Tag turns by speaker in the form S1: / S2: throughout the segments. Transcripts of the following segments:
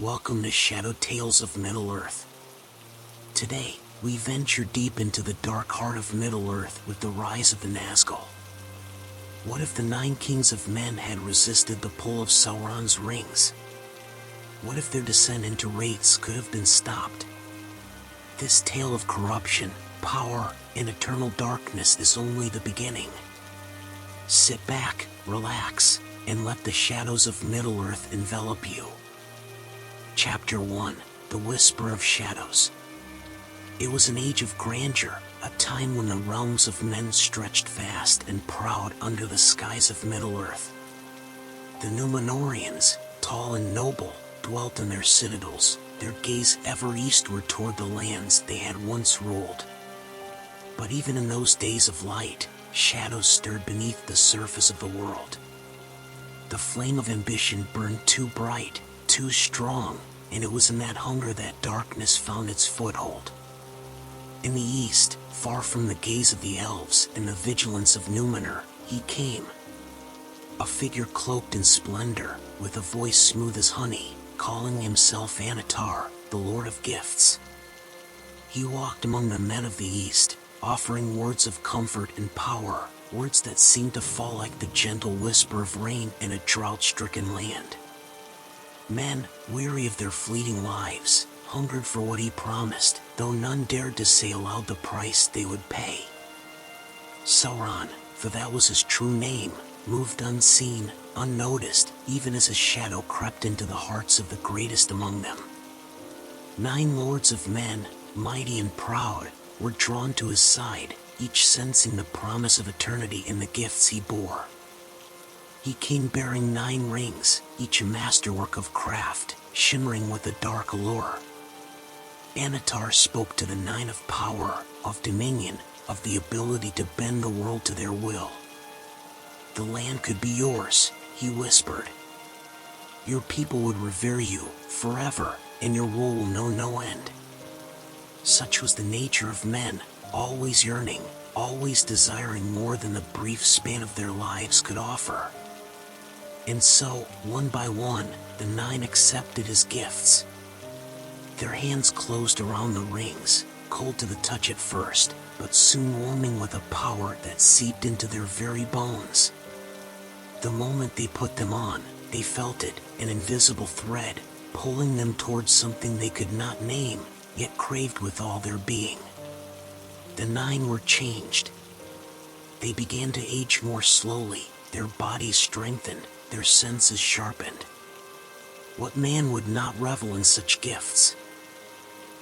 S1: welcome to Shadow Tales of Middle-earth. Today, we venture deep into the dark heart of Middle-earth with the rise of the Nazgûl. What if the 9 kings of men had resisted the pull of Sauron's rings? What if their descent into wraiths could have been stopped? This tale of corruption, power, and eternal darkness is only the beginning. Sit back, relax, and let the shadows of Middle-earth envelop you. Chapter 1: The Whisper of Shadows. It was an age of grandeur, a time when the realms of men stretched vast and proud under the skies of Middle-earth. The Númenóreans, tall and noble, dwelt in their citadels, their gaze ever eastward toward the lands they had once ruled. But even in those days of light, shadows stirred beneath the surface of the world. The flame of ambition burned too bright, too strong, and it was in that hunger that darkness found its foothold. In the east, far from the gaze of the elves and the vigilance of Númenor, he came. A figure cloaked in splendor, with a voice smooth as honey, calling himself Annatar, the Lord of Gifts. He walked among the men of the east, offering words of comfort and power, words that seemed to fall like the gentle whisper of rain in a drought-stricken land. Men, weary of their fleeting lives, hungered for what he promised, though none dared to say aloud the price they would pay. Sauron, for that was his true name, moved unseen, unnoticed, even as a shadow crept into the hearts of the greatest among them. 9 lords of men, mighty and proud, were drawn to his side, each sensing the promise of eternity in the gifts he bore. He came bearing 9 rings, each a masterwork of craft, shimmering with a dark allure. Annatar spoke to the 9 of power, of dominion, of the ability to bend the world to their will. The land could be yours, he whispered. Your people would revere you forever, and your rule will know no end. Such was the nature of men, always yearning, always desiring more than the brief span of their lives could offer. And so, one by one, the 9 accepted his gifts. Their hands closed around the rings, cold to the touch at first, but soon warming with a power that seeped into their very bones. The moment they put them on, they felt it, an invisible thread, pulling them towards something they could not name, yet craved with all their being. The 9 were changed. They began to age more slowly, their bodies strengthened, their senses sharpened. What man would not revel in such gifts?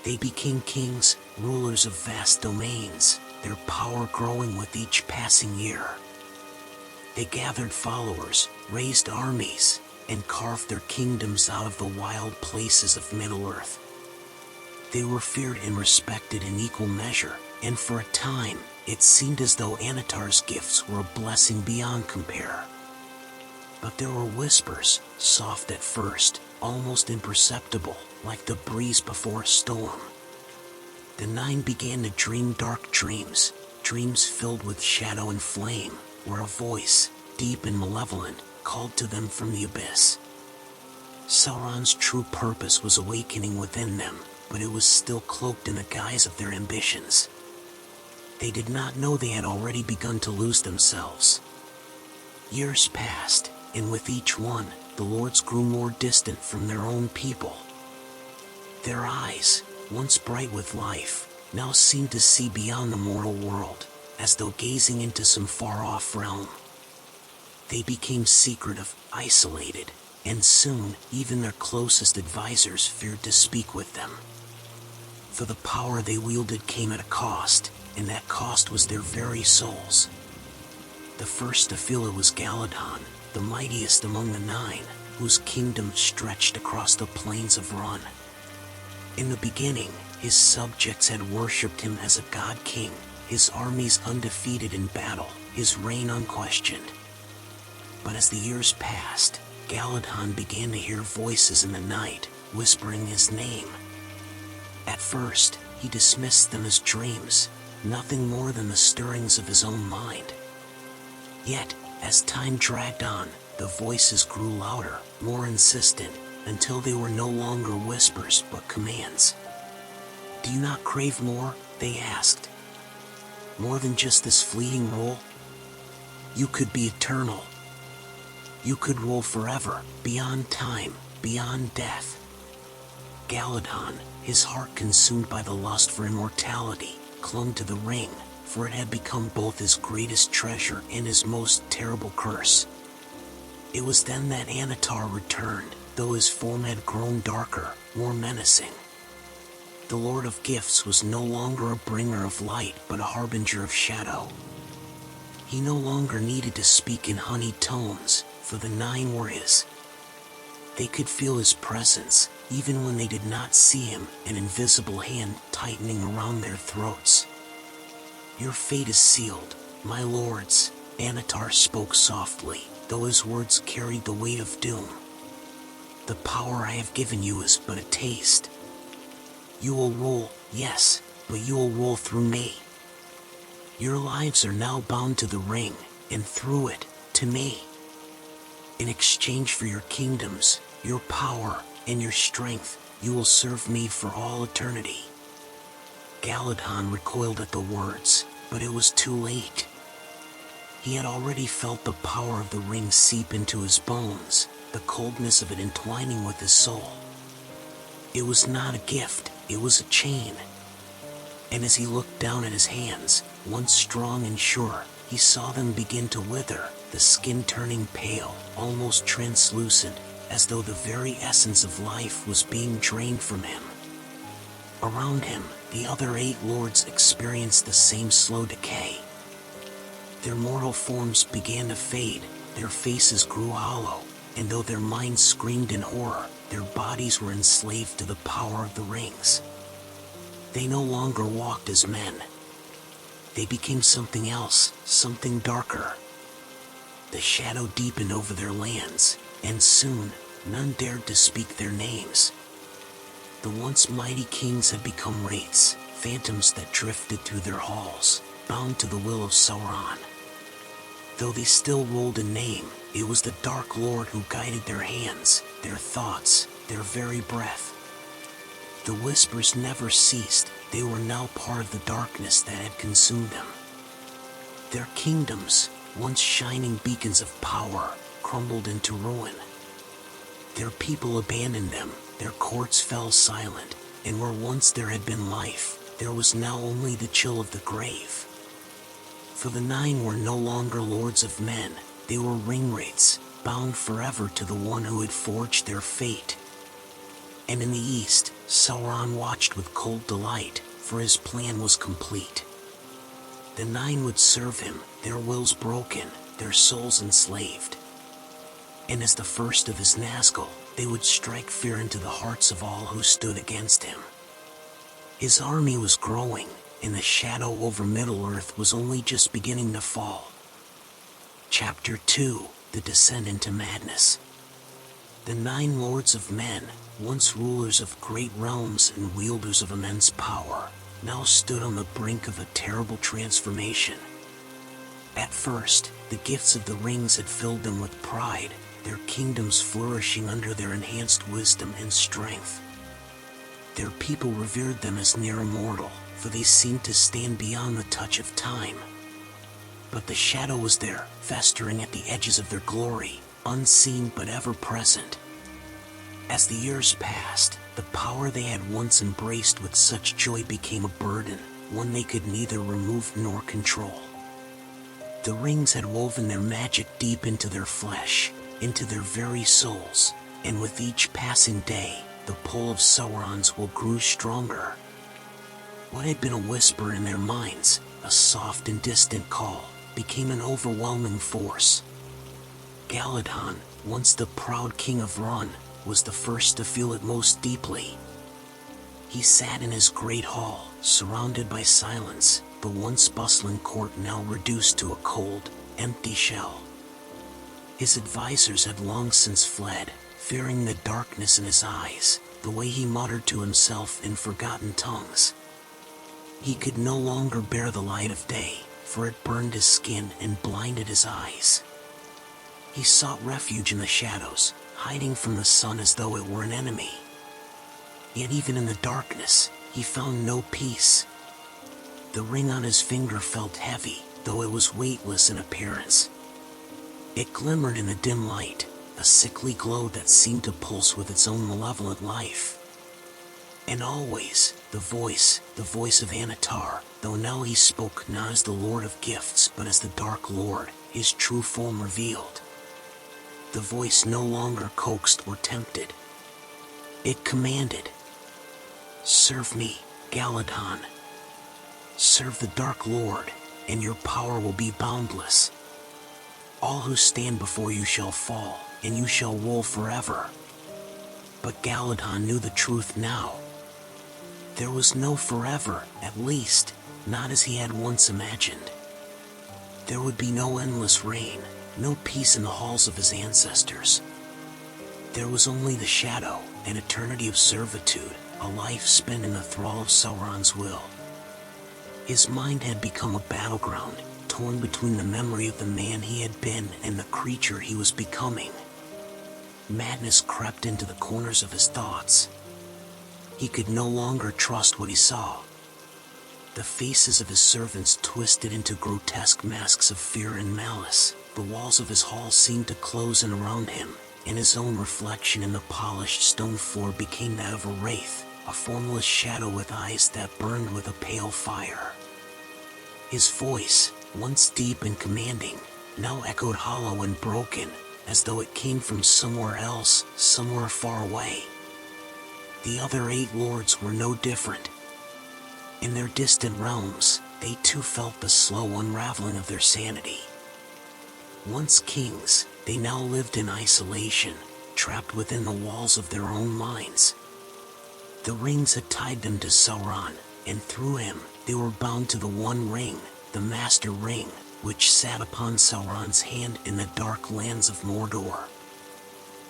S1: They became kings, rulers of vast domains, their power growing with each passing year. They gathered followers, raised armies, and carved their kingdoms out of the wild places of Middle-earth. They were feared and respected in equal measure, and for a time, it seemed as though Annatar's gifts were a blessing beyond compare. But there were whispers, soft at first, almost imperceptible, like the breeze before a storm. The 9 began to dream dark dreams, dreams filled with shadow and flame, where a voice, deep and malevolent, called to them from the abyss. Sauron's true purpose was awakening within them, but it was still cloaked in the guise of their ambitions. They did not know they had already begun to lose themselves. Years passed, and with each one, the lords grew more distant from their own people. Their eyes, once bright with life, now seemed to see beyond the mortal world, as though gazing into some far-off realm. They became secretive, isolated, and soon, even their closest advisors feared to speak with them. For the power they wielded came at a cost, and that cost was their very souls. The first to feel it was Galadhon, the mightiest among the 9, whose kingdom stretched across the plains of Run. In the beginning, his subjects had worshipped him as a god-king, his armies undefeated in battle, his reign unquestioned. But as the years passed, Galadhon began to hear voices in the night, whispering his name. At first, he dismissed them as dreams, nothing more than the stirrings of his own mind. Yet, as time dragged on, the voices grew louder, more insistent, until they were no longer whispers but commands. "Do you not crave more?" they asked. "More than just this fleeting role? You could be eternal. You could rule forever, beyond time, beyond death." Galadon, his heart consumed by the lust for immortality, clung to the ring, for it had become both his greatest treasure and his most terrible curse. It was then that Anatar returned, though his form had grown darker, more menacing. The Lord of Gifts was no longer a bringer of light but a harbinger of shadow. He no longer needed to speak in honeyed tones, for the nine were his. They could feel his presence, even when they did not see him, an invisible hand tightening around their throats. "Your fate is sealed, my lords," Anatar spoke softly, though his words carried the weight of doom. "The power I have given you is but a taste. You will rule, yes, but you will rule through me. Your lives are now bound to the ring, and through it, to me. In exchange for your kingdoms, your power, and your strength, you will serve me for all eternity." Galadon recoiled at the words, but it was too late. He had already felt the power of the ring seep into his bones, the coldness of it entwining with his soul. It was not a gift, it was a chain. And as he looked down at his hands, once strong and sure, he saw them begin to wither, the skin turning pale, almost translucent, as though the very essence of life was being drained from him. Around him, the other 8 lords experienced the same slow decay. Their mortal forms began to fade, their faces grew hollow, and though their minds screamed in horror, their bodies were enslaved to the power of the rings. They no longer walked as men. They became something else, something darker. The shadow deepened over their lands, and soon, none dared to speak their names. The once mighty kings had become wraiths, phantoms that drifted through their halls, bound to the will of Sauron. Though they still ruled in name, it was the Dark Lord who guided their hands, their thoughts, their very breath. The whispers never ceased, they were now part of the darkness that had consumed them. Their kingdoms, once shining beacons of power, crumbled into ruin. Their people abandoned them, their courts fell silent, and where once there had been life, there was now only the chill of the grave. For the nine were no longer lords of men, they were Ringwraiths, bound forever to the one who had forged their fate. And in the east, Sauron watched with cold delight, for his plan was complete. The nine would serve him, their wills broken, their souls enslaved. And as the first of his Nazgûl, they would strike fear into the hearts of all who stood against him. His army was growing, and the shadow over Middle-earth was only just beginning to fall. Chapter 2, The Descent into Madness. The nine lords of men, once rulers of great realms and wielders of immense power, now stood on the brink of a terrible transformation. At first, the gifts of the rings had filled them with pride, their kingdoms flourishing under their enhanced wisdom and strength. Their people revered them as near immortal, for they seemed to stand beyond the touch of time. But the shadow was there, festering at the edges of their glory, unseen but ever present. As the years passed, the power they had once embraced with such joy became a burden, one they could neither remove nor control. The rings had woven their magic deep into their flesh, into their very souls, and with each passing day, the pull of Sauron's will grew stronger. What had been a whisper in their minds, a soft and distant call, became an overwhelming force. Galadon, once the proud king of Run, was the first to feel it most deeply. He sat in his great hall, surrounded by silence, the once bustling court now reduced to a cold, empty shell. His advisors had long since fled, fearing the darkness in his eyes, the way he muttered to himself in forgotten tongues. He could no longer bear the light of day, for it burned his skin and blinded his eyes. He sought refuge in the shadows, hiding from the sun as though it were an enemy. Yet even in the darkness, he found no peace. The ring on his finger felt heavy, though it was weightless in appearance. It glimmered in the dim light, a sickly glow that seemed to pulse with its own malevolent life. And always, the voice of Anatar, though now he spoke not as the Lord of Gifts but as the Dark Lord, his true form revealed. The voice no longer coaxed or tempted. It commanded, "Serve me, Galadhon. Serve the Dark Lord, and your power will be boundless. All who stand before you shall fall, and you shall rule forever." But Galadhon knew the truth now. There was no forever, at least, not as he had once imagined. There would be no endless reign, no peace in the halls of his ancestors. There was only the shadow, an eternity of servitude, a life spent in the thrall of Sauron's will. His mind had become a battleground, torn between the memory of the man he had been and the creature he was becoming. Madness crept into the corners of his thoughts. He could no longer trust what he saw. The faces of his servants twisted into grotesque masks of fear and malice. The walls of his hall seemed to close in around him, and his own reflection in the polished stone floor became that of a wraith, a formless shadow with eyes that burned with a pale fire. His voice, once deep and commanding, now echoed hollow and broken, as though it came from somewhere else, somewhere far away. The other 8 lords were no different. In their distant realms, they too felt the slow unraveling of their sanity. Once kings, they now lived in isolation, trapped within the walls of their own minds. The rings had tied them to Sauron, and through him, they were bound to the One Ring, the Master Ring, which sat upon Sauron's hand in the dark lands of Mordor.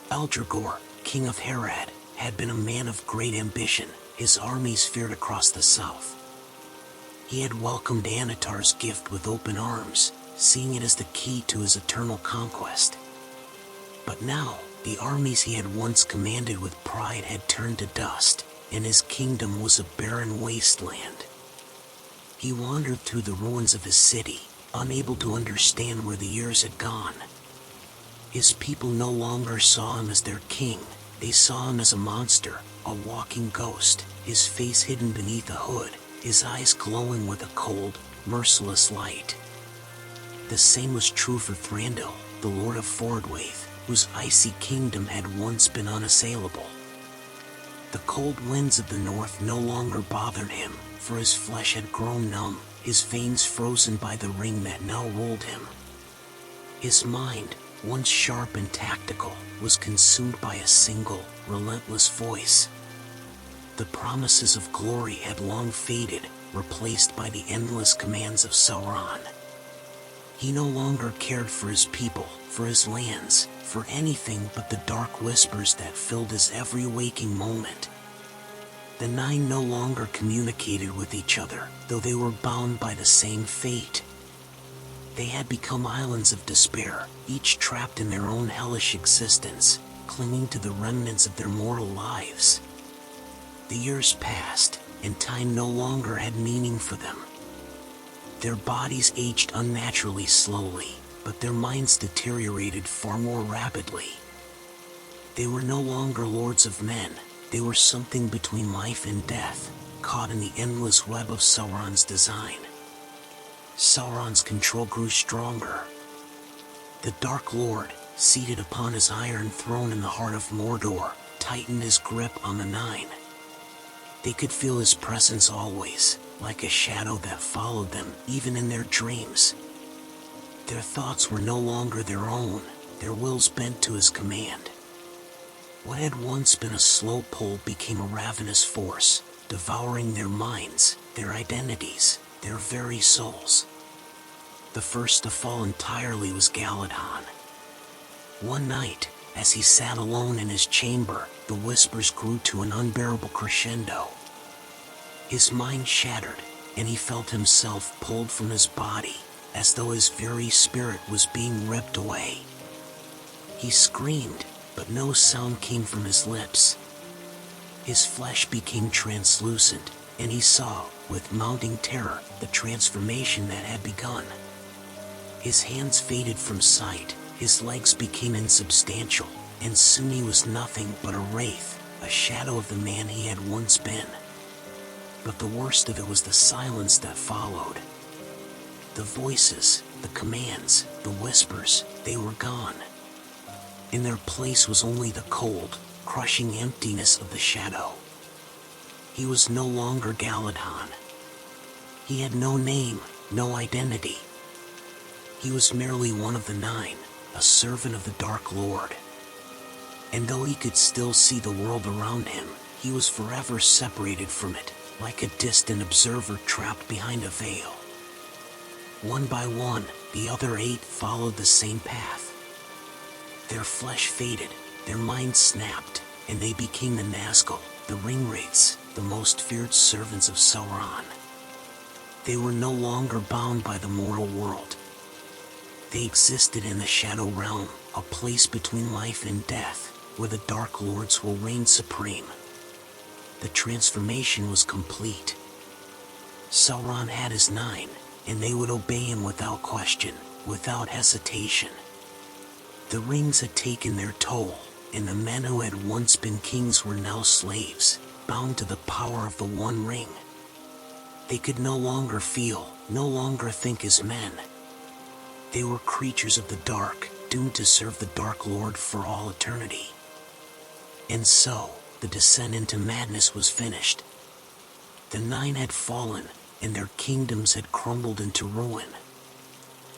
S1: Eldregor, king of Harad, had been a man of great ambition. His armies feared across the south. He had welcomed Anatar's gift with open arms, seeing it as the key to his eternal conquest. But now, the armies he had once commanded with pride had turned to dust, and his kingdom was a barren wasteland. He wandered through the ruins of his city, unable to understand where the years had gone. His people no longer saw him as their king. They saw him as a monster, a walking ghost, his face hidden beneath a hood, his eyes glowing with a cold, merciless light. The same was true for Thranduil, the Lord of Fordwaith, whose icy kingdom had once been unassailable. The cold winds of the north no longer bothered him, for his flesh had grown numb, his veins frozen by the ring that now ruled him. His mind, once sharp and tactical, was consumed by a single, relentless voice. The promises of glory had long faded, replaced by the endless commands of Sauron. He no longer cared for his people, for his lands, for anything but the dark whispers that filled his every waking moment. The 9 no longer communicated with each other, though they were bound by the same fate. They had become islands of despair, each trapped in their own hellish existence, clinging to the remnants of their mortal lives. The years passed, and time no longer had meaning for them. Their bodies aged unnaturally slowly, but their minds deteriorated far more rapidly. They were no longer lords of men. They were something between life and death, caught in the endless web of Sauron's design. Sauron's control grew stronger. The Dark Lord, seated upon his iron throne in the heart of Mordor, tightened his grip on the 9. They could feel his presence always, like a shadow that followed them even in their dreams. Their thoughts were no longer their own, their wills bent to his command. What had once been a slow pull became a ravenous force, devouring their minds, their identities, their very souls. The first to fall entirely was Galadhon. One night, as he sat alone in his chamber, the whispers grew to an unbearable crescendo. His mind shattered, and he felt himself pulled from his body, as though his very spirit was being ripped away. He screamed, but no sound came from his lips. His flesh became translucent, and he saw, with mounting terror, the transformation that had begun. His hands faded from sight, his legs became insubstantial, and soon he was nothing but a wraith, a shadow of the man he had once been. But the worst of it was the silence that followed. The voices, the commands, the whispers, they were gone. In their place was only the cold, crushing emptiness of the shadow. He was no longer Galadhon. He had no name, no identity. He was merely one of the nine, a servant of the Dark Lord. And though he could still see the world around him, he was forever separated from it, like a distant observer trapped behind a veil. One by one, the other 8 followed the same path. Their flesh faded, their minds snapped, and they became the Nazgûl, the Ringwraiths, the most feared servants of Sauron. They were no longer bound by the mortal world. They existed in the Shadow Realm, a place between life and death, where the Dark Lords will reign supreme. The transformation was complete. Sauron had his 9, and they would obey him without question, without hesitation. The rings had taken their toll, and the men who had once been kings were now slaves, bound to the power of the One Ring. They could no longer feel, no longer think as men. They were creatures of the dark, doomed to serve the Dark Lord for all eternity. And so, the descent into madness was finished. The 9 had fallen, and their kingdoms had crumbled into ruin.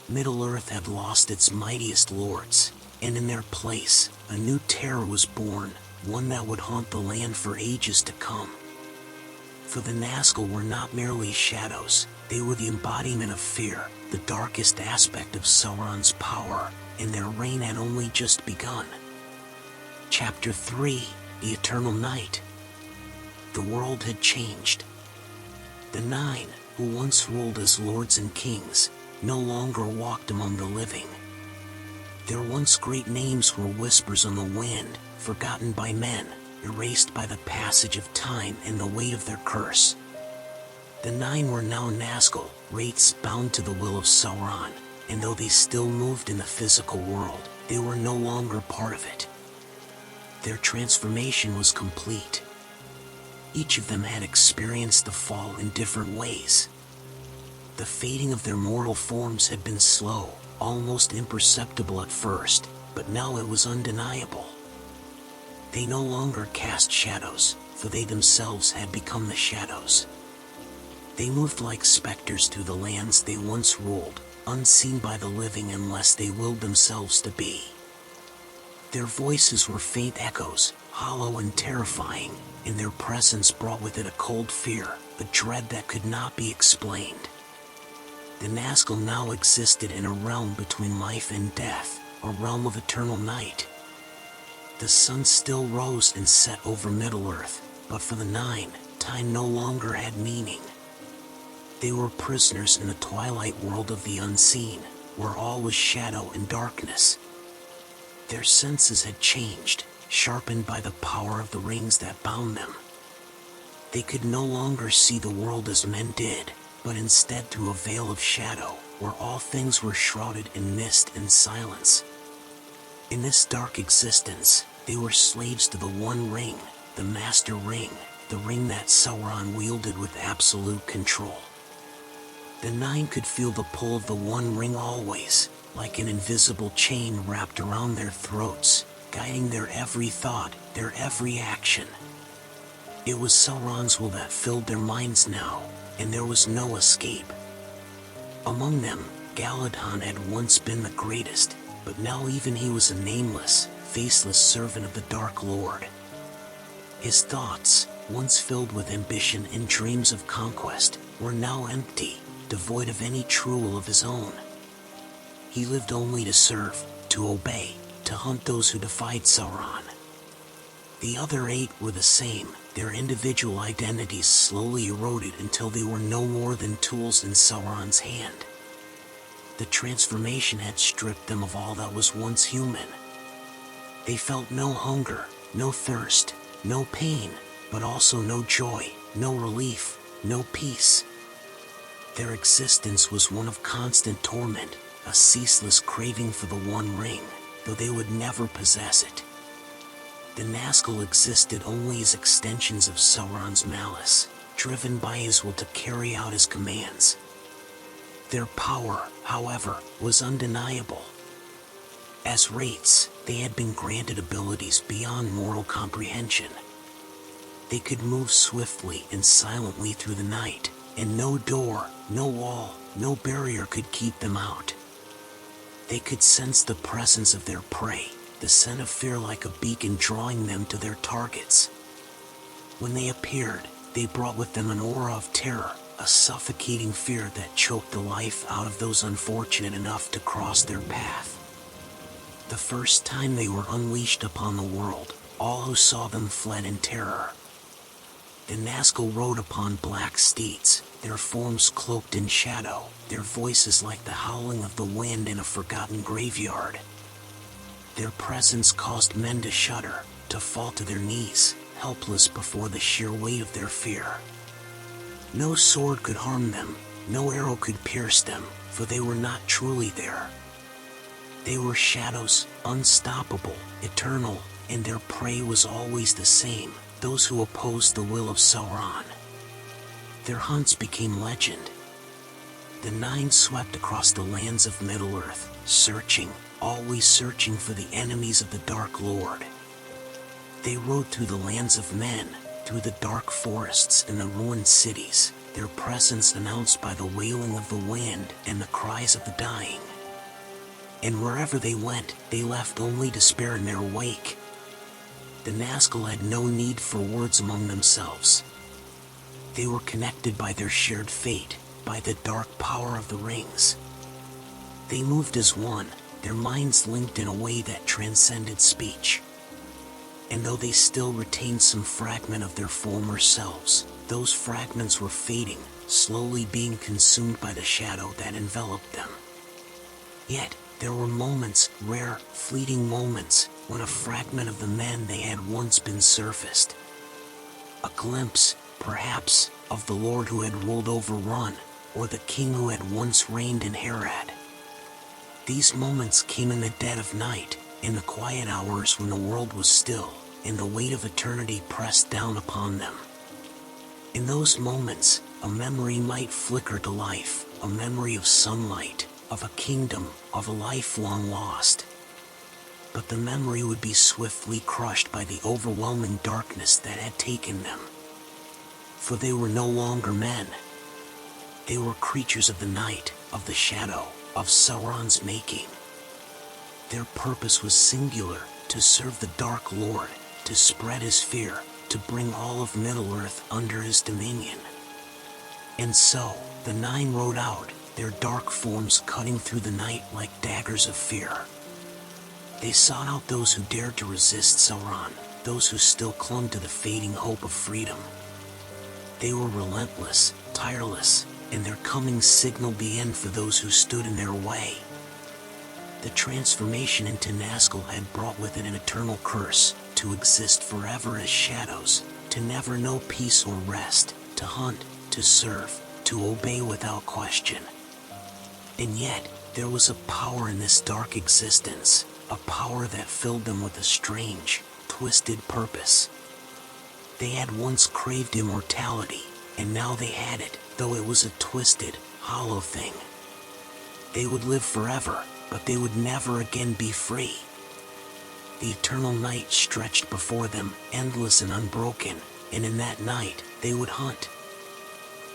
S1: Middle-earth had lost its mightiest lords, and in their place, a new terror was born, one that would haunt the land for ages to come. For the Nazgûl were not merely shadows, they were the embodiment of fear, the darkest aspect of Sauron's power, and their reign had only just begun. Chapter 3, The Eternal Night. The world had changed. The 9, who once ruled as lords and kings, no longer walked among the living. Their once great names were whispers on the wind, forgotten by men, erased by the passage of time and the weight of their curse. The 9 were now Nazgûl, wraiths bound to the will of Sauron, and though they still moved in the physical world, they were no longer part of it. Their transformation was complete. Each of them had experienced the fall in different ways. The fading of their mortal forms had been slow, almost imperceptible at first, but now it was undeniable. They no longer cast shadows, for they themselves had become the shadows. They moved like specters through the lands they once ruled, unseen by the living unless they willed themselves to be. Their voices were faint echoes, hollow and terrifying, and their presence brought with it a cold fear, a dread that could not be explained. The Nazgûl now existed in a realm between life and death, a realm of eternal night. The sun still rose and set over Middle-earth, but for the 9, time no longer had meaning. They were prisoners in the twilight world of the unseen, where all was shadow and darkness. Their senses had changed, sharpened by the power of the rings that bound them. They could no longer see the world as men did, but instead through a veil of shadow, where all things were shrouded in mist and silence. In this dark existence, they were slaves to the One Ring, the Master Ring, the ring that Sauron wielded with absolute control. The 9 could feel the pull of the One Ring always, like an invisible chain wrapped around their throats, guiding their every thought, their every action. It was Sauron's will that filled their minds now, and there was no escape. Among them, Galadhon had once been the greatest, but now even he was a nameless, faceless servant of the Dark Lord. His thoughts, once filled with ambition and dreams of conquest, were now empty, devoid of any true will of his own. He lived only to serve, to obey, to hunt those who defied Sauron. The other 8 were the same, their individual identities slowly eroded until they were no more than tools in Sauron's hand. The transformation had stripped them of all that was once human. They felt no hunger, no thirst, no pain, but also no joy, no relief, no peace. Their existence was one of constant torment, a ceaseless craving for the One Ring, though they would never possess it. The Nazgûl existed only as extensions of Sauron's malice, driven by his will to carry out his commands. Their power, however, was undeniable. As wraiths, they had been granted abilities beyond mortal comprehension. They could move swiftly and silently through the night, and no door, no wall, no barrier could keep them out. They could sense the presence of their prey, the scent of fear like a beacon drawing them to their targets. When they appeared, they brought with them an aura of terror, a suffocating fear that choked the life out of those unfortunate enough to cross their path. The first time they were unleashed upon the world, all who saw them fled in terror. The Nazgûl rode upon black steeds, their forms cloaked in shadow, their voices like the howling of the wind in a forgotten graveyard. Their presence caused men to shudder, to fall to their knees, helpless before the sheer weight of their fear. No sword could harm them, no arrow could pierce them, for they were not truly there. They were shadows, unstoppable, eternal, and their prey was always the same, those who opposed the will of Sauron. Their hunts became legend. The Nine swept across the lands of Middle-earth, searching, always searching for the enemies of the Dark Lord. They rode through the lands of men, through the dark forests and the ruined cities, their presence announced by the wailing of the wind and the cries of the dying. And wherever they went, they left only despair in their wake. The Nazgûl had no need for words among themselves. They were connected by their shared fate, by the dark power of the rings. They moved as one, their minds linked in a way that transcended speech. And though they still retained some fragment of their former selves, those fragments were fading, slowly being consumed by the shadow that enveloped them. Yet, there were moments, rare, fleeting moments, when a fragment of the men they had once been surfaced. A glimpse, perhaps, of the Lord who had ruled over Run, or the king who had once reigned in Harad. These moments came in the dead of night, in the quiet hours when the world was still, and the weight of eternity pressed down upon them. In those moments, a memory might flicker to life, a memory of sunlight, of a kingdom, of a life long lost. But the memory would be swiftly crushed by the overwhelming darkness that had taken them. For they were no longer men. They were creatures of the night, of the shadow, of Sauron's making. Their purpose was singular, to serve the Dark Lord, to spread his fear, to bring all of Middle-earth under his dominion. And so, the Nine rode out, their dark forms cutting through the night like daggers of fear. They sought out those who dared to resist Sauron, those who still clung to the fading hope of freedom. They were relentless, tireless, and their coming signaled the end for those who stood in their way. The transformation into Nazgûl had brought with it an eternal curse, to exist forever as shadows, to never know peace or rest, to hunt, to serve, to obey without question. And yet, there was a power in this dark existence, a power that filled them with a strange, twisted purpose. They had once craved immortality, and now they had it, though it was a twisted, hollow thing. They would live forever, but they would never again be free. The eternal night stretched before them, endless and unbroken, and in that night, they would hunt.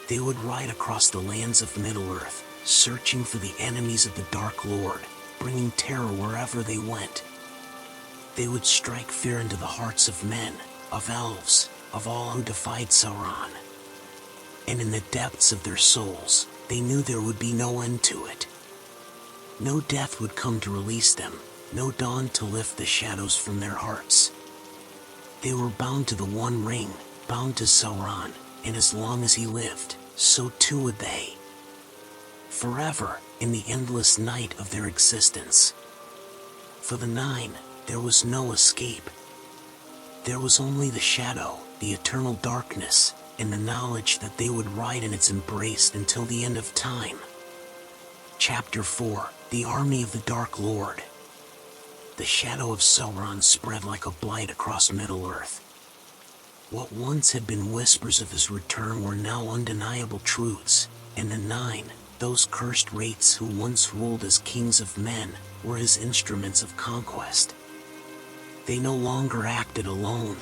S1: They would ride across the lands of Middle-earth, searching for the enemies of the Dark Lord, bringing terror wherever they went. They would strike fear into the hearts of men, of elves, of all who defied Sauron. And in the depths of their souls, they knew there would be no end to it. No death would come to release them, no dawn to lift the shadows from their hearts. They were bound to the One Ring, bound to Sauron, and as long as he lived, so too would they. Forever, in the endless night of their existence. For the Nine, There was no escape. There was only the shadow, the eternal darkness, and the knowledge that they would ride in its embrace until the end of time. Chapter 4: The Army of the Dark Lord. The shadow of Sauron spread like a blight across Middle-earth. What once had been whispers of his return were now undeniable truths, and the Nine, those cursed wraiths who once ruled as kings of men, were his instruments of conquest. They no longer acted alone.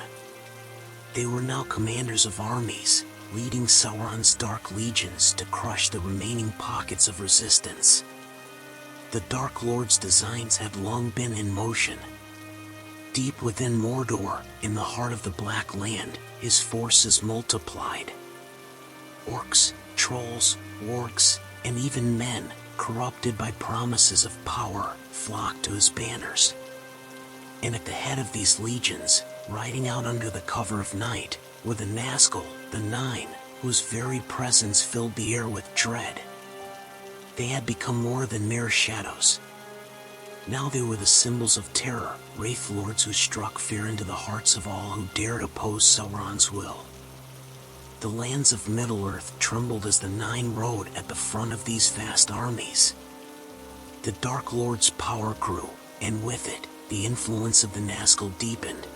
S1: They were now commanders of armies, leading Sauron's dark legions to crush the remaining pockets of resistance. The Dark Lord's designs had long been in motion. Deep within Mordor, in the heart of the Black Land, his forces multiplied. Orcs, trolls, wargs, and even men, corrupted by promises of power, flocked to his banners. And at the head of these legions, riding out under the cover of night, were the Nazgûl, the Nine, whose very presence filled the air with dread. They had become more than mere shadows. Now they were the symbols of terror, wraith lords who struck fear into the hearts of all who dared oppose Sauron's will. The lands of Middle-earth trembled as the Nine rode at the front of these vast armies. The Dark Lord's power grew, and with it, the influence of the Nazgûl deepened.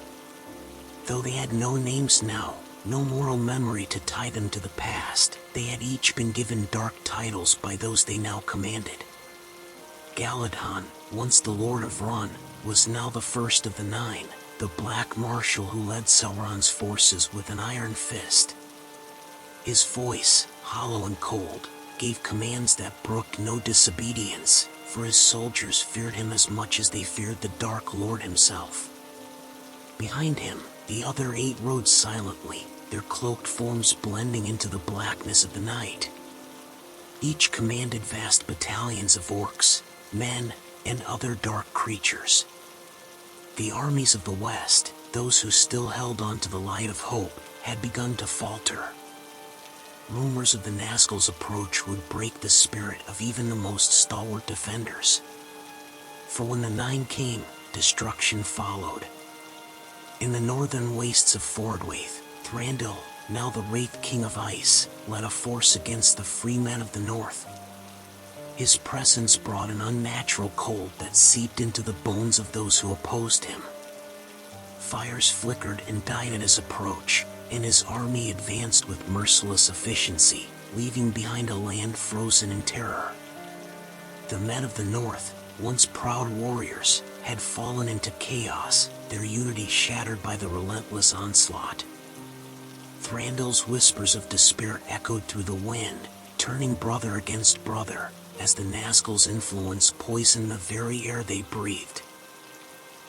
S1: Though they had no names now, no moral memory to tie them to the past, they had each been given dark titles by those they now commanded. Galadhon, once the Lord of Run, was now the first of the Nine, the Black Marshal who led Sauron's forces with an iron fist. His voice, hollow and cold, gave commands that brooked no disobedience, for his soldiers feared him as much as they feared the Dark Lord himself. Behind him, the other 8 rode silently, their cloaked forms blending into the blackness of the night. Each commanded vast battalions of orcs, men, and other dark creatures. The armies of the West, those who still held on to the light of hope, had begun to falter. Rumors of the Nazgûl's approach would break the spirit of even the most stalwart defenders. For when the Nine came, destruction followed. In the northern wastes of Fordwaith, Thranduil, now the Wraith King of Ice, led a force against the free men of the north. His presence brought an unnatural cold that seeped into the bones of those who opposed him. Fires flickered and died at his approach, and his army advanced with merciless efficiency, leaving behind a land frozen in terror. The men of the north, once proud warriors, had fallen into chaos, their unity shattered by the relentless onslaught. Thranduil's whispers of despair echoed through the wind, turning brother against brother, as the Nazgûl's influence poisoned the very air they breathed.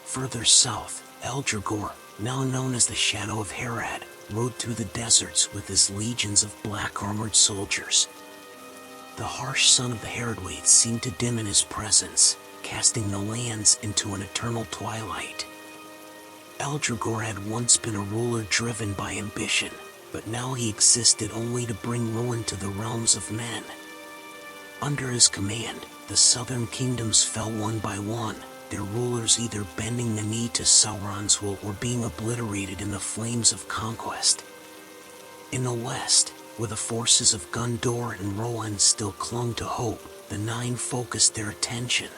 S1: Further south, Eldrigor, now known as the Shadow of Harad, rode through the deserts with his legions of black-armored soldiers. The harsh sun of the Ringwraiths seemed to dim in his presence, casting the lands into an eternal twilight. Eldrigor had once been a ruler driven by ambition, but now he existed only to bring ruin to the realms of men. Under his command, the southern kingdoms fell one by one, their rulers either bending the knee to Sauron's will or being obliterated in the flames of conquest. In the west, where the forces of Gondor and Rohan still clung to hope, the Nine focused their attention.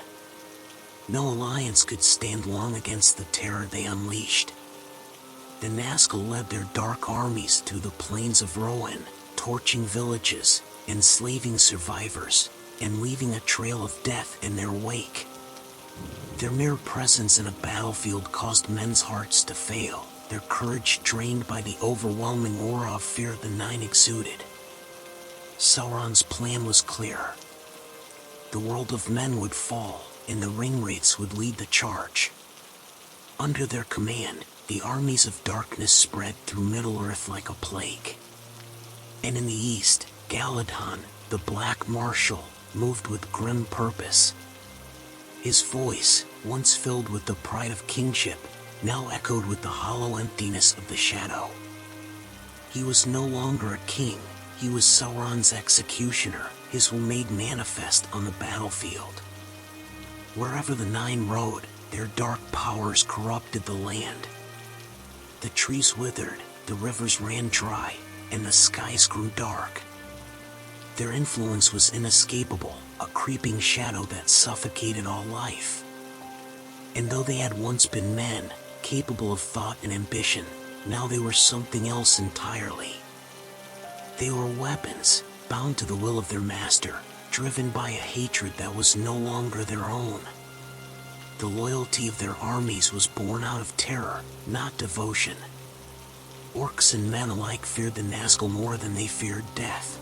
S1: No alliance could stand long against the terror they unleashed. The Nazgûl led their dark armies through the plains of Rohan, torching villages, enslaving survivors, and leaving a trail of death in their wake. Their mere presence in a battlefield caused men's hearts to fail, their courage drained by the overwhelming aura of fear the Nine exuded. Sauron's plan was clear. The world of men would fall, and the Ringwraiths would lead the charge. Under their command, the armies of darkness spread through Middle-earth like a plague. And in the east, Galadhon, the Black Marshal, moved with grim purpose. His voice, once filled with the pride of kingship, now echoed with the hollow emptiness of the shadow. He was no longer a king, he was Sauron's executioner, his will made manifest on the battlefield. Wherever the Nine rode, Their dark powers corrupted the land. The trees withered, the rivers ran dry, and the skies grew dark. Their influence was inescapable, a creeping shadow that suffocated all life. And though they had once been men, capable of thought and ambition, now they were something else entirely. They were weapons, bound to the will of their master, driven by a hatred that was no longer their own. The loyalty of their armies was born out of terror, not devotion. Orcs and men alike feared the Nazgûl more than they feared death.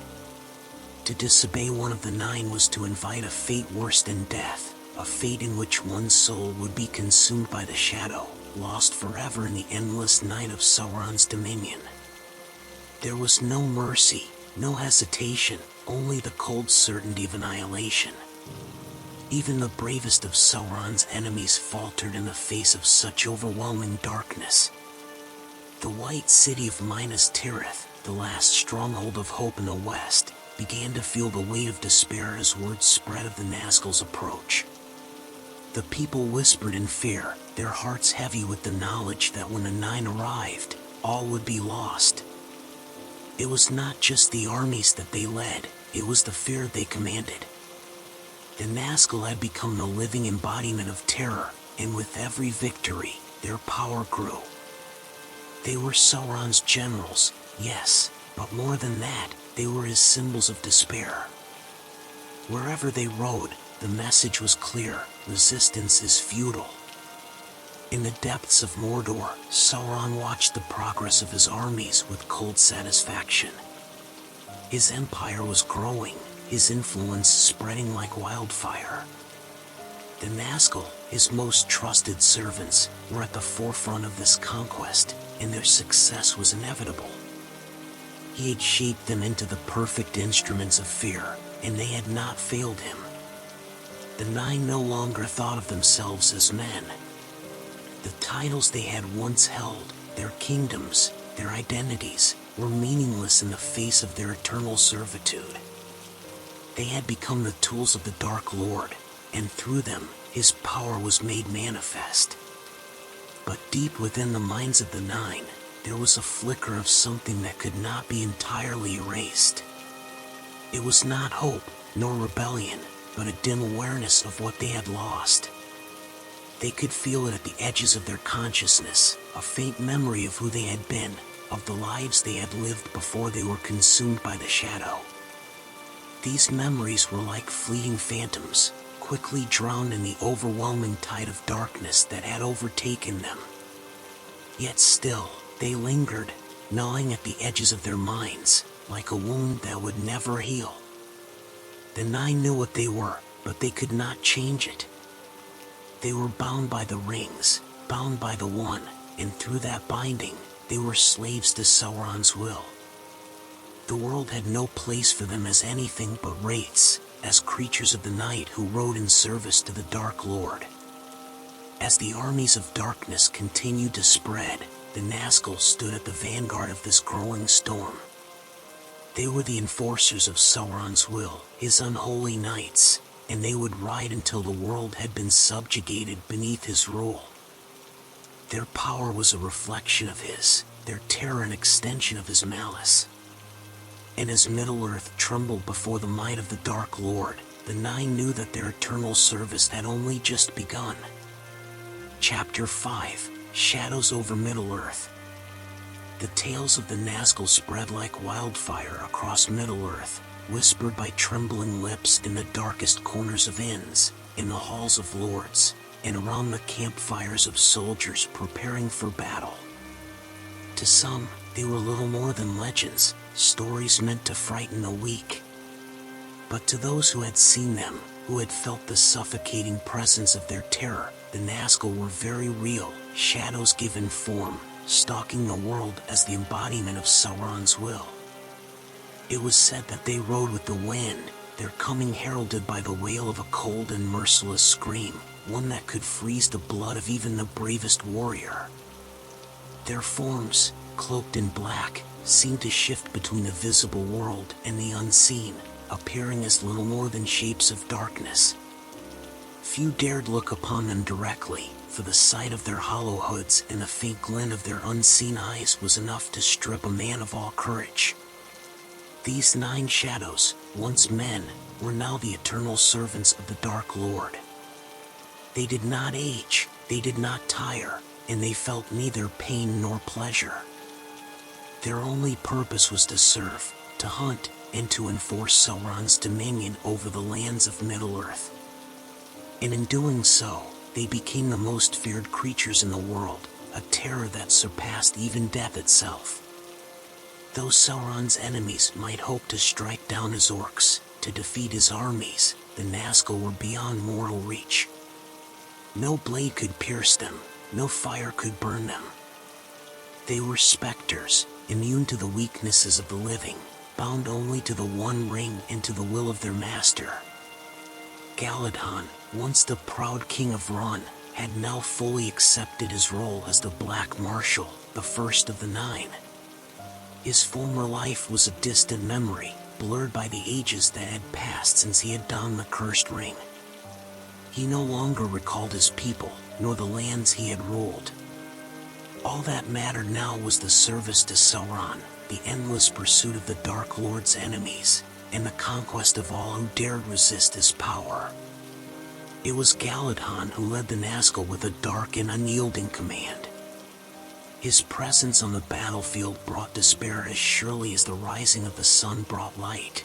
S1: To disobey one of the nine was to invite a fate worse than death, a fate in which one's soul would be consumed by the shadow, lost forever in the endless night of Sauron's dominion. There was no mercy, no hesitation, only the cold certainty of annihilation. Even the bravest of Sauron's enemies faltered in the face of such overwhelming darkness. The white city of Minas Tirith, the last stronghold of hope in the west, began to feel the weight of despair as word spread of the Nazgûl's approach. The people whispered in fear, their hearts heavy with the knowledge that when the nine arrived, all would be lost. It was not just the armies that they led, it was the fear they commanded. The Nazgûl had become the living embodiment of terror, and with every victory, their power grew. They were Sauron's generals, yes, but more than that, they were his symbols of despair. Wherever they rode, the message was clear: resistance is futile. In the depths of Mordor, Sauron watched the progress of his armies with cold satisfaction. His empire was growing, his influence spreading like wildfire. The Nazgûl, his most trusted servants, were at the forefront of this conquest, and their success was inevitable. He had shaped them into the perfect instruments of fear, and they had not failed him. The nine no longer thought of themselves as men. The titles they had once held, their kingdoms, their identities, were meaningless in the face of their eternal servitude. They had become the tools of the Dark Lord, and through them, his power was made manifest. But deep within the minds of the nine, there was a flicker of something that could not be entirely erased. It was not hope, nor rebellion, but a dim awareness of what they had lost. They could feel it at the edges of their consciousness, a faint memory of who they had been, of the lives they had lived before they were consumed by the shadow. These memories were like fleeting phantoms, quickly drowned in the overwhelming tide of darkness that had overtaken them. Yet still, they lingered, gnawing at the edges of their minds, like a wound that would never heal. The nine knew what they were, but they could not change it. They were bound by the rings, bound by the One, and through that binding, they were slaves to Sauron's will. The world had no place for them as anything but wraiths, as creatures of the night who rode in service to the Dark Lord. As the armies of darkness continued to spread, the Nazgûl stood at the vanguard of this growing storm. They were the enforcers of Sauron's will, his unholy knights, and they would ride until the world had been subjugated beneath his rule. Their power was a reflection of his, their terror an extension of his malice. And as Middle-earth trembled before the might of the Dark Lord, the nine knew that their eternal service had only just begun. Chapter 5: Shadows over Middle-earth. The tales of the Nazgûl spread like wildfire across Middle-earth, whispered by trembling lips in the darkest corners of inns, in the halls of lords, and around the campfires of soldiers preparing for battle. To some, they were little more than legends, stories meant to frighten the weak. But to those who had seen them, who had felt the suffocating presence of their terror, the Nazgûl were very real, shadows given form, stalking the world as the embodiment of Sauron's will. It was said that they rode with the wind, their coming heralded by the wail of a cold and merciless scream, one that could freeze the blood of even the bravest warrior. Their forms, cloaked in black, seemed to shift between the visible world and the unseen, appearing as little more than shapes of darkness. Few dared look upon them directly, for the sight of their hollow hoods and the faint glint of their unseen eyes was enough to strip a man of all courage. These 9 shadows, once men, were now the eternal servants of the Dark Lord. They did not age, they did not tire, and they felt neither pain nor pleasure. Their only purpose was to serve, to hunt, and to enforce Sauron's dominion over the lands of Middle-earth. And in doing so, they became the most feared creatures in the world, a terror that surpassed even death itself. Though Sauron's enemies might hope to strike down his orcs, to defeat his armies, the Nazgûl were beyond mortal reach. No blade could pierce them, no fire could burn them. They were specters, immune to the weaknesses of the living, bound only to the One Ring and to the will of their master. Galadhon, once the proud king of Run, had now fully accepted his role as the Black Marshal, the first of the 9. His former life was a distant memory, blurred by the ages that had passed since he had donned the cursed ring. He no longer recalled his people, nor the lands he had ruled. All that mattered now was the service to Sauron, the endless pursuit of the Dark Lord's enemies, and the conquest of all who dared resist his power. It was Galadhon who led the Nazgûl with a dark and unyielding command. His presence on the battlefield brought despair as surely as the rising of the sun brought light.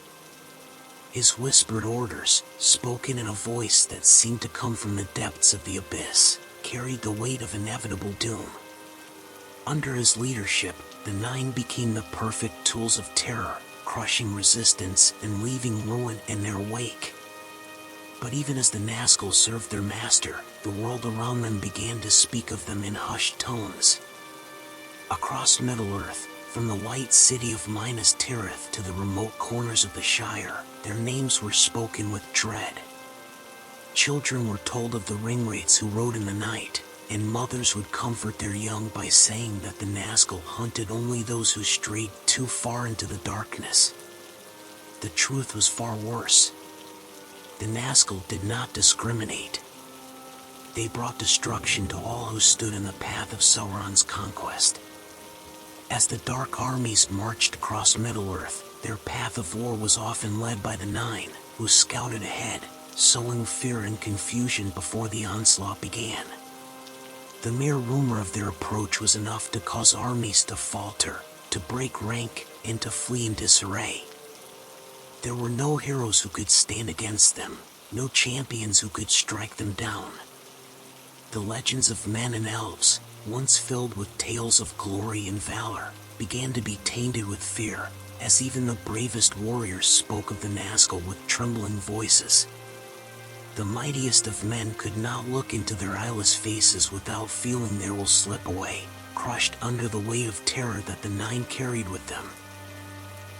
S1: His whispered orders, spoken in a voice that seemed to come from the depths of the abyss, carried the weight of inevitable doom. Under his leadership, the 9 became the perfect tools of terror, crushing resistance and leaving ruin in their wake. But even as the Nazgûl served their master, the world around them began to speak of them in hushed tones. Across Middle-earth, from the white city of Minas Tirith to the remote corners of the Shire, their names were spoken with dread. Children were told of the Ringwraiths who rode in the night, and mothers would comfort their young by saying that the Nazgûl hunted only those who strayed too far into the darkness. The truth was far worse. The Nazgûl did not discriminate. They brought destruction to all who stood in the path of Sauron's conquest. As the dark armies marched across Middle-earth, their path of war was often led by the 9, who scouted ahead, sowing fear and confusion before the onslaught began. The mere rumor of their approach was enough to cause armies to falter, to break rank, and to flee in disarray. There were no heroes who could stand against them, no champions who could strike them down. The legends of men and elves, once filled with tales of glory and valor, began to be tainted with fear, as even the bravest warriors spoke of the Nazgûl with trembling voices. The mightiest of men could not look into their eyeless faces without feeling their will slip away, crushed under the weight of terror that the 9 carried with them.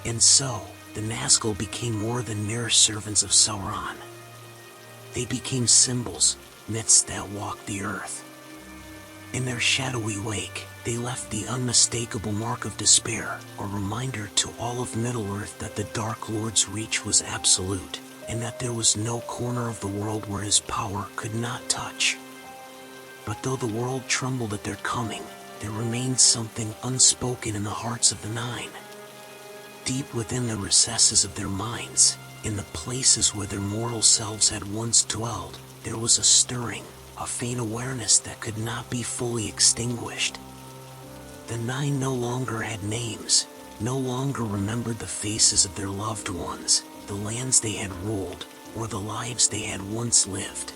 S1: And so, the Nazgûl became more than mere servants of Sauron. They became symbols, myths that walked the earth. In their shadowy wake, they left the unmistakable mark of despair, a reminder to all of Middle-earth that the Dark Lord's reach was absolute, and that there was no corner of the world where his power could not touch. But though the world trembled at their coming, there remained something unspoken in the hearts of the 9. Deep within the recesses of their minds, in the places where their mortal selves had once dwelled, there was a stirring, a faint awareness that could not be fully extinguished. The 9 no longer had names, no longer remembered the faces of their loved ones, the lands they had ruled, or the lives they had once lived.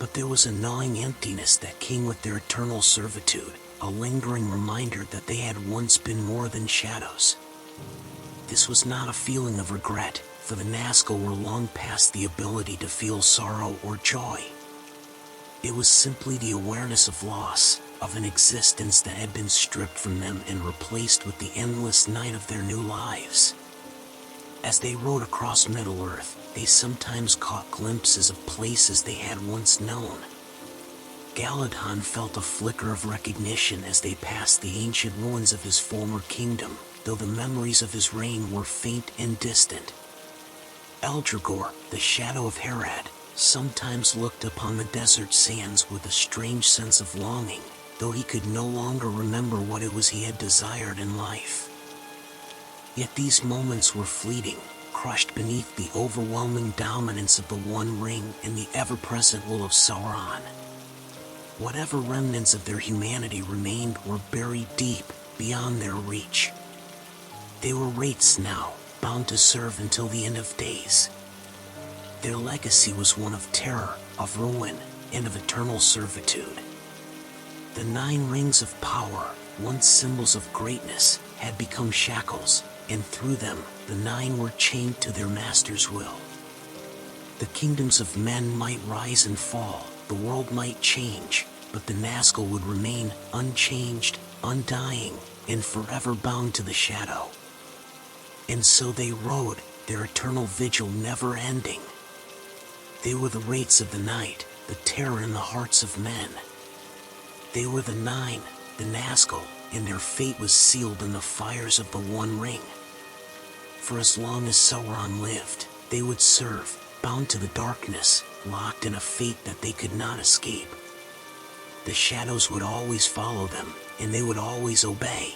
S1: But there was a gnawing emptiness that came with their eternal servitude, a lingering reminder that they had once been more than shadows. This was not a feeling of regret, for the Nazgûl were long past the ability to feel sorrow or joy. It was simply the awareness of loss, of an existence that had been stripped from them and replaced with the endless night of their new lives. As they rode across Middle-earth, they sometimes caught glimpses of places they had once known. Galadhon felt a flicker of recognition as they passed the ancient ruins of his former kingdom, though the memories of his reign were faint and distant. Eldrigor, the shadow of Harad, sometimes looked upon the desert sands with a strange sense of longing, though he could no longer remember what it was he had desired in life. Yet these moments were fleeting, crushed beneath the overwhelming dominance of the One Ring and the ever-present will of Sauron. Whatever remnants of their humanity remained were buried deep, beyond their reach. They were wraiths now, bound to serve until the end of days. Their legacy was one of terror, of ruin, and of eternal servitude. The 9 rings of power, once symbols of greatness, had become shackles, and through them, the 9 were chained to their master's will. The kingdoms of men might rise and fall, the world might change, but the Nazgûl would remain unchanged, undying, and forever bound to the shadow. And so they rode, their eternal vigil never ending. They were the wraiths of the night, the terror in the hearts of men. They were the 9, the Nazgûl, and their fate was sealed in the fires of the One Ring. For as long as Sauron lived, they would serve, bound to the darkness, locked in a fate that they could not escape. The shadows would always follow them, and they would always obey.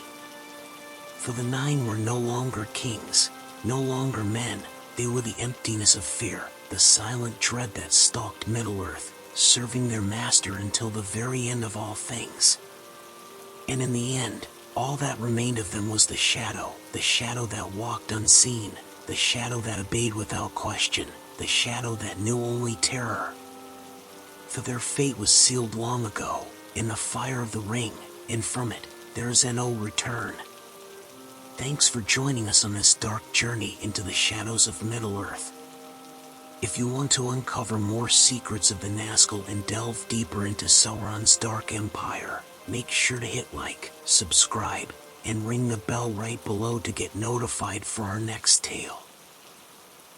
S1: For the 9 were no longer kings, no longer men, they were the emptiness of fear, the silent dread that stalked Middle-earth, serving their master until the very end of all things. And in the end, all that remained of them was the shadow that walked unseen, the shadow that obeyed without question, the shadow that knew only terror. For their fate was sealed long ago, in the fire of the ring, and from it, there is no return. Thanks for joining us on this dark journey into the shadows of Middle-earth. If you want to uncover more secrets of the Nazgûl and delve deeper into Sauron's dark empire, make sure to hit like, subscribe, and ring the bell right below to get notified for our next tale.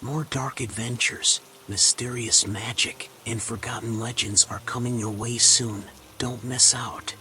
S1: More dark adventures, mysterious magic, and forgotten legends are coming your way soon. Don't miss out.